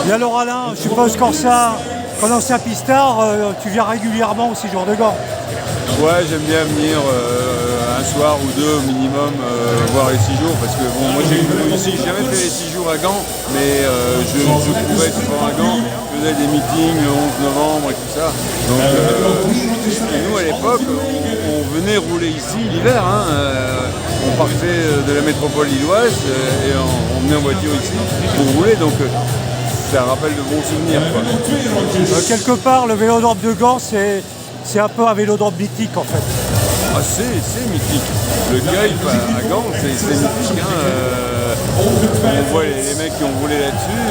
Et alors Alain, je suppose qu'en ancien pistard, tu viens régulièrement au séjour de Gand. Ouais, j'aime bien venir un soir ou deux au minimum voir les 6 jours parce que bon, moi j'ai jamais fait les 6 jours à Gand, mais je courais souvent à Gand, je faisais des meetings le 11 novembre et tout ça. Donc et nous à l'époque, on venait rouler ici l'hiver, hein, on partait de la métropole lilloise et on venait en voiture ici pour rouler, donc ça rappelle de bons souvenirs, quoi. Quelque part, le Vélodrome de Gand, c'est un peu un vélodrome mythique en fait. Ah, c'est mythique. Le Gueil à Gand, c'est mythique. Hein. On voit les mecs qui ont roulé là-dessus.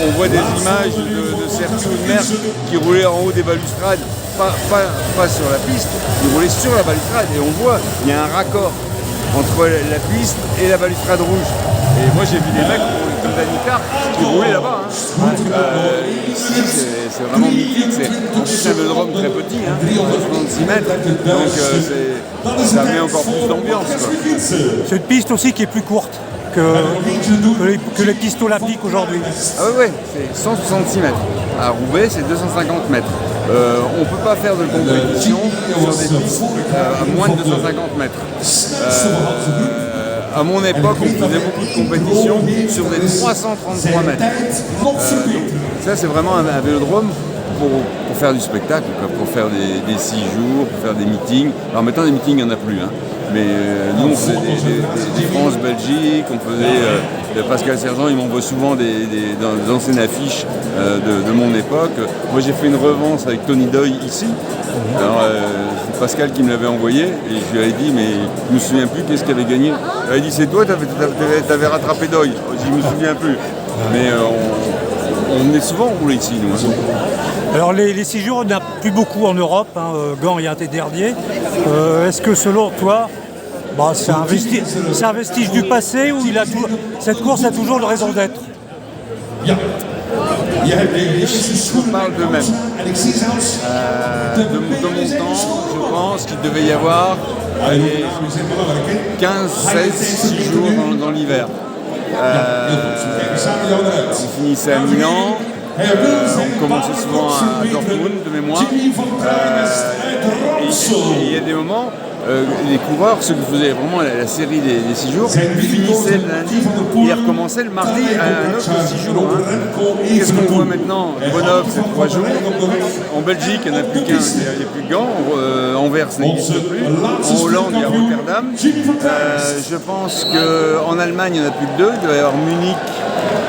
On voit des images de Sergio ou de Merckx qui roulaient en haut des balustrades, pas sur la piste, ils roulaient sur la balustrade. Et on voit, il y a un raccord entre la piste et la balustrade rouge. Et moi j'ai vu des mecs comme Danny Clark qui roulaient là-bas. Hein. C'est vraiment mythique. C'est un vélodrome très petit, hein, 66 mètres. Donc ça met encore plus d'ambiance. C'est une piste aussi qui est plus courte que les pistes olympiques aujourd'hui. Ah oui, c'est 166 mètres. À Roubaix, c'est 250 mètres. On ne peut pas faire de compétition sur des pistes à moins de 250 mètres. À mon époque, on faisait beaucoup de compétitions sur des 333 mètres. Donc, ça, c'est vraiment un vélodrome pour faire du spectacle, pour faire des 6 jours, pour faire des meetings. Alors maintenant, des meetings, il n'y en a plus. Hein. Mais nous, on faisait des France-Belgique, on faisait Pascal Sergent, il m'envoie souvent des anciennes affiches de mon époque. Moi, j'ai fait une revanche avec Tony Doyle ici. Alors, c'est Pascal qui me l'avait envoyé et je lui avais dit, mais je ne me souviens plus qu'est-ce qu'il avait gagné. Il avait dit, c'est toi, tu avais rattrapé Doyle. Je ne me souviens plus. Mais on est souvent roulé ici, nous. Alors les 6 jours, il n'y en a plus beaucoup en Europe, hein. Gand est un des derniers. Est-ce que selon toi, c'est un vestige du passé ou cette course a toujours une raison d'être? Les chiffres parlent d'eux-mêmes. De mon temps, je pense qu'il devait y avoir 15, 16, 6 jours dans l'hiver. On finissait à Milan. On commençait souvent à Dortmund de mémoire. Et il y a des moments, les coureurs, ceux qui faisaient vraiment la série des 6 jours, finissaient le lundi et recommençaient le mardi à un autre 6 jours. Hein. Qu'est-ce qu'on voit maintenant? Grenoble, c'est 3 jours. En Belgique, il n'y en a plus qu'un, il n'y a plus de Gand. Anvers n'existe plus. En Hollande, il y a Rotterdam. Je pense qu'en Allemagne, il n'y en a plus que 2. Il doit y avoir Munich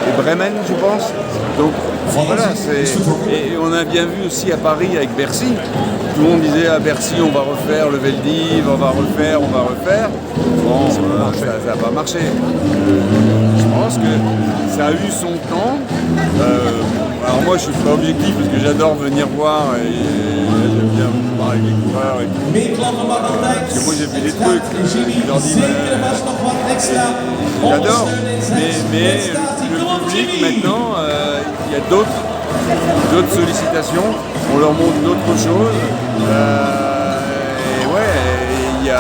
et Bremen, je pense. Donc, voilà, et on a bien vu aussi à Paris avec Bercy. Tout le monde disait à Bercy on va refaire le Veldiv, on va refaire. Bon, ça n'a pas marché. Je pense que ça a eu son temps. Alors moi je suis pas objectif parce que j'adore venir voir et j'aime bien parler avec les coureurs et tout. Parce que moi j'ai fait des trucs, je leur dis j'adore, mais le public maintenant, il y a d'autres sollicitations, on leur montre d'autres choses. Et ouais, il y a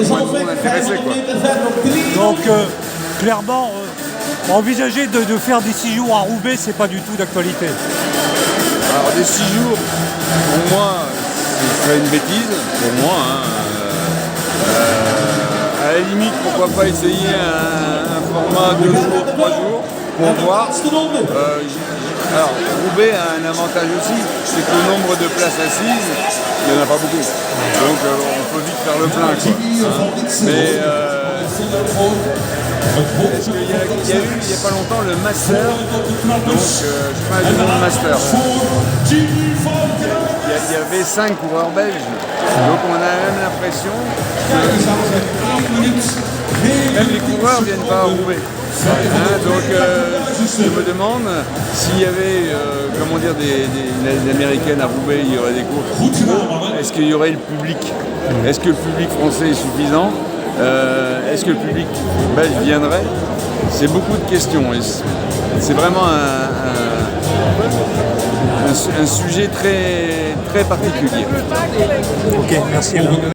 moins de monde intéressé, quoi. Donc clairement, envisager de faire des 6 jours à Roubaix, c'est pas du tout d'actualité. Alors des 6 jours, pour moi, ce serait une bêtise, pour moi. Hein. À la limite, pourquoi pas essayer un format 2 jours, 3 jours, pour voir. Alors, Roubaix a un avantage aussi, c'est que le nombre de places assises, il n'y en a pas beaucoup. Donc on peut vite faire le plein, quoi. Hein. Mais est-ce qu'il y a eu, il n'y a pas longtemps, le Master, donc je fais un jeu de Master. Il y avait 5 coureurs belges, donc on a même l'impression que même les coureurs ne viennent pas à Roubaix. Hein, donc je me demande s'il y avait des américaines à Roubaix, il y aurait des courses. Est-ce qu'il y aurait le public? Est-ce que le public français est suffisant? Est-ce que le public belge viendrait? C'est beaucoup de questions. C'est vraiment un sujet très, très particulier. Ok, merci.